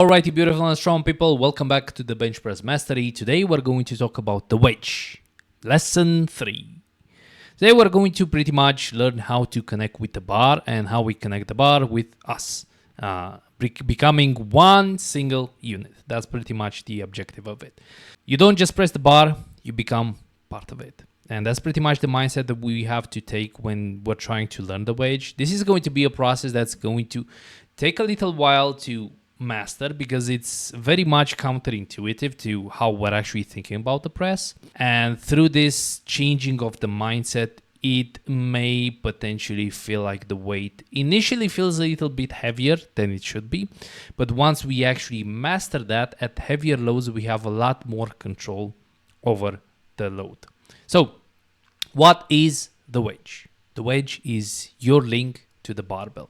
Alrighty, beautiful and strong people, welcome back to the Bench Press Mastery. Today we're going to talk about the wedge. Lesson 3. Today we're going to pretty much learn how to connect with the bar and how we connect the bar with us, becoming one single unit. That's pretty much the objective of it. You don't just press the bar, you become part of it. And that's pretty much the mindset that we have to take when we're trying to learn the wedge. This is going to be a process that's going to take a little while to master because it's very much counterintuitive to how we're actually thinking about the press. And through this changing of the mindset, it may potentially feel like the weight initially feels a little bit heavier than it should be. But once we actually master that at heavier loads, we have a lot more control over the load. So what is the wedge? The wedge is your link to the barbell.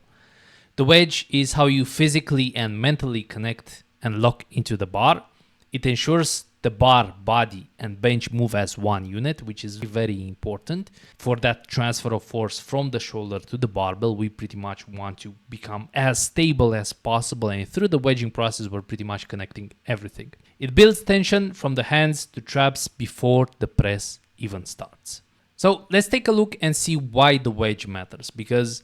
The wedge is how you physically and mentally connect and lock into the bar. It ensures the bar, body, and bench move as one unit, which is very important. For that transfer of force from the shoulder to the barbell, we pretty much want to become as stable as possible, and through the wedging process, we're pretty much connecting everything. It builds tension from the hands to traps before the press even starts. So let's take a look and see why the wedge matters, because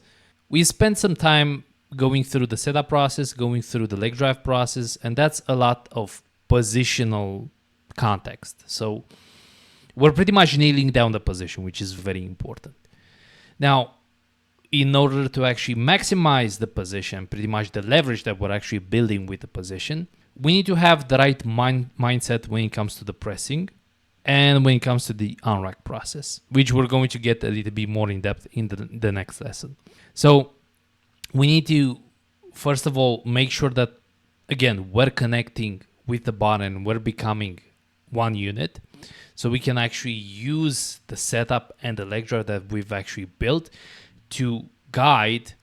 we spent some time going through the setup process, going through the leg drive process, and that's a lot of positional context. So we're pretty much nailing down the position, which is very important. Now, in order to actually maximize the position, pretty much the leverage that we're actually building with the position, we need to have the right mindset when it comes to the pressing and when it comes to the unrack process, which we're going to get a little bit more in depth in the next lesson. So we need to, first of all, make sure that, again, we're connecting with the bar and we're becoming one unit. So we can actually use the setup and the leg drive that we've actually built to guide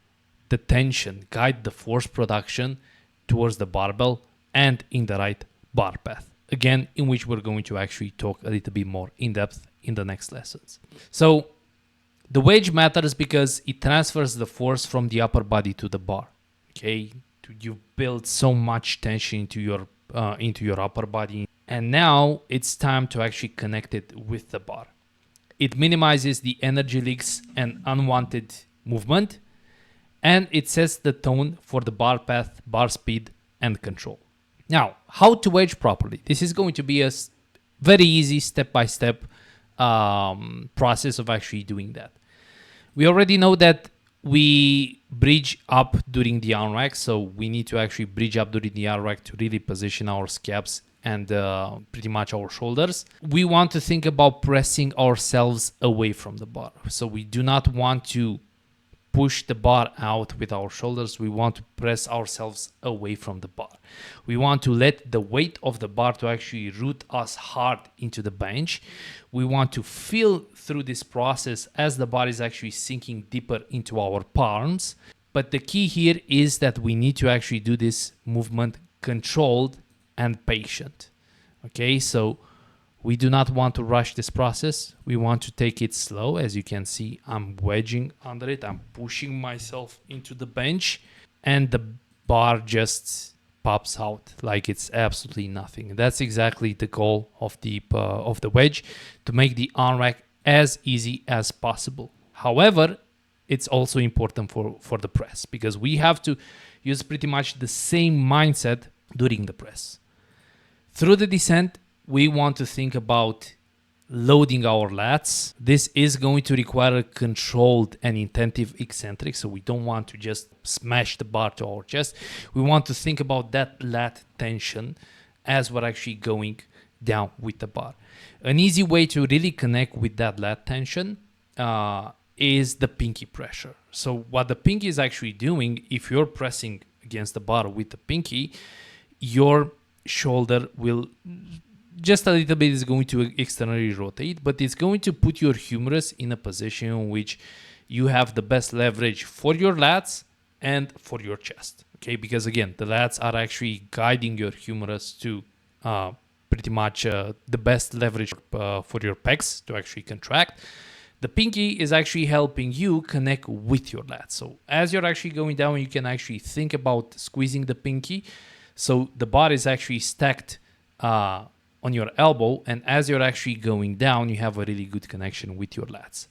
the tension, guide the force production towards the barbell and in the right bar path. Again, in which we're going to actually talk a little bit more in depth in the next lessons. So the wedge matters because it transfers the force from the upper body to the bar. Okay, you build so much tension into your upper body, and now it's time to actually connect it with the bar. It minimizes the energy leaks and unwanted movement, and it sets the tone for the bar path, bar speed, and control. Now, how to wedge properly? This is going to be a very easy step-by-step process of actually doing that. We already know that we bridge up during the unrack, so we need to actually bridge up during the unrack to really position our scaps and pretty much our shoulders. We want to think about pressing ourselves away from the bar. So we do not want to push the bar out with our shoulders. We want to press ourselves away from the bar. We want to let the weight of the bar to actually root us hard into the bench. We want to feel through this process as the bar is actually sinking deeper into our palms. But the key here is that we need to actually do this movement controlled and patient. Okay, so we do not want to rush this process. We want to take it slow. As you can see, I'm wedging under it. I'm pushing myself into the bench, and the bar just pops out like it's absolutely nothing. That's exactly the goal of the wedge, to make the unrack as easy as possible. However, it's also important for the press, because we have to use pretty much the same mindset during the press. Through the descent, we want to think about loading our lats. This is going to require a controlled and intensive eccentric, so we don't want to just smash the bar to our chest. We want to think about that lat tension as we're actually going down with the bar. An easy way to really connect with that lat tension is the pinky pressure. So what the pinky is actually doing, if you're pressing against the bar with the pinky, your shoulder will just a little bit is going to externally rotate, but it's going to put your humerus in a position in which you have the best leverage for your lats and for your chest. Okay, because again, the lats are actually guiding your humerus to pretty much the best leverage for your pecs to actually contract. The pinky is actually helping you connect with your lats. So as you're actually going down, you can actually think about squeezing the pinky So the bar is actually stacked on your elbow, and as you're actually going down, you have a really good connection with your lats.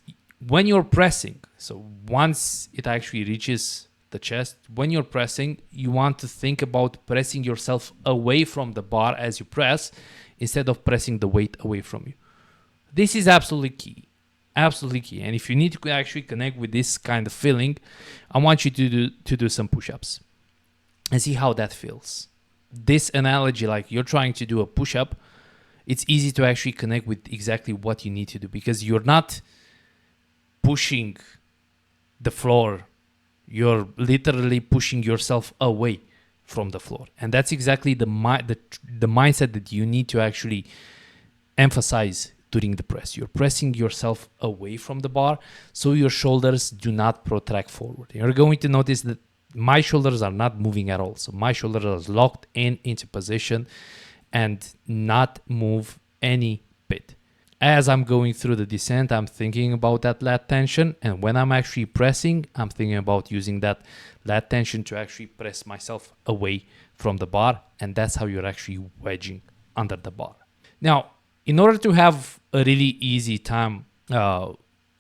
When you're pressing, so once it actually reaches the chest, when you're pressing, you want to think about pressing yourself away from the bar as you press, instead of pressing the weight away from you. This is absolutely key. Absolutely key. And if you need to actually connect with this kind of feeling, I want you to do some push-ups and see how that feels. This analogy, like you're trying to do a push-up, it's easy to actually connect with exactly what you need to do, because you're not pushing the floor. You're literally pushing yourself away from the floor. And that's exactly the mindset that you need to actually emphasize during the press. You're pressing yourself away from the bar so your shoulders do not protract forward. You're going to notice that my shoulders are not moving at all. So my shoulders are locked into position and not move any bit. As I'm going through the descent, I'm thinking about that lat tension. And when I'm actually pressing, I'm thinking about using that lat tension to actually press myself away from the bar. And that's how you're actually wedging under the bar. Now, in order to have a really easy time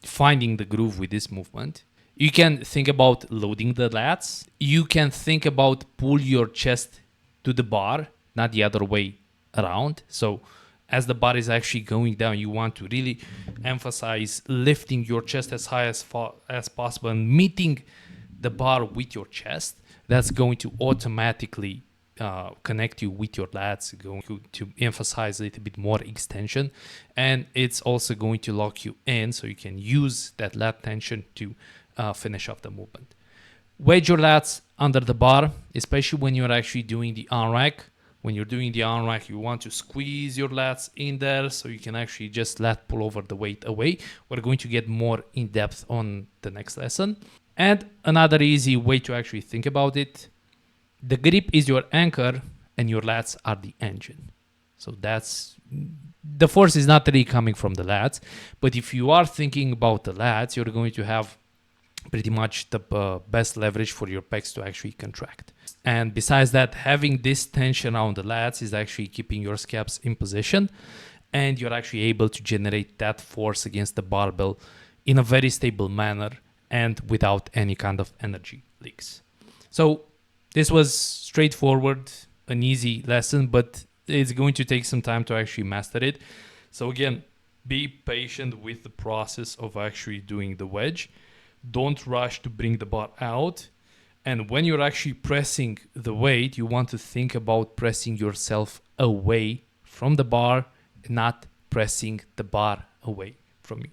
finding the groove with this movement, you can think about loading the lats. You can think about pull your chest to the bar, not the other way around. So as the bar is actually going down, you want to really emphasize lifting your chest as high as possible and meeting the bar with your chest. That's going to automatically connect you with your lats, going to emphasize a little bit more extension, and it's also going to lock you in so you can use that lat tension to finish off the movement. Wedge your lats under the bar, especially when you're actually doing the on rack. When you're doing the on rack, you want to squeeze your lats in there so you can actually just lat pull over the weight away. We're going to get more in depth on the next lesson. And another easy way to actually think about it, the grip is your anchor and your lats are the engine. So that's, the force is not really coming from the lats, but if you are thinking about the lats, you're going to have pretty much the best leverage for your pecs to actually contract. And besides that, having this tension around the lats is actually keeping your scaps in position, and you're actually able to generate that force against the barbell in a very stable manner and without any kind of energy leaks. So this was straightforward, an easy lesson, but it's going to take some time to actually master it. So again, be patient with the process of actually doing the wedge. Don't rush to bring the bar out. And when you're actually pressing the weight, you want to think about pressing yourself away from the bar, not pressing the bar away from you.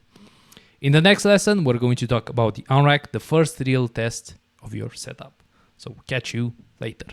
In the next lesson, we're going to talk about the on rack, the first real test of your setup. So catch you later.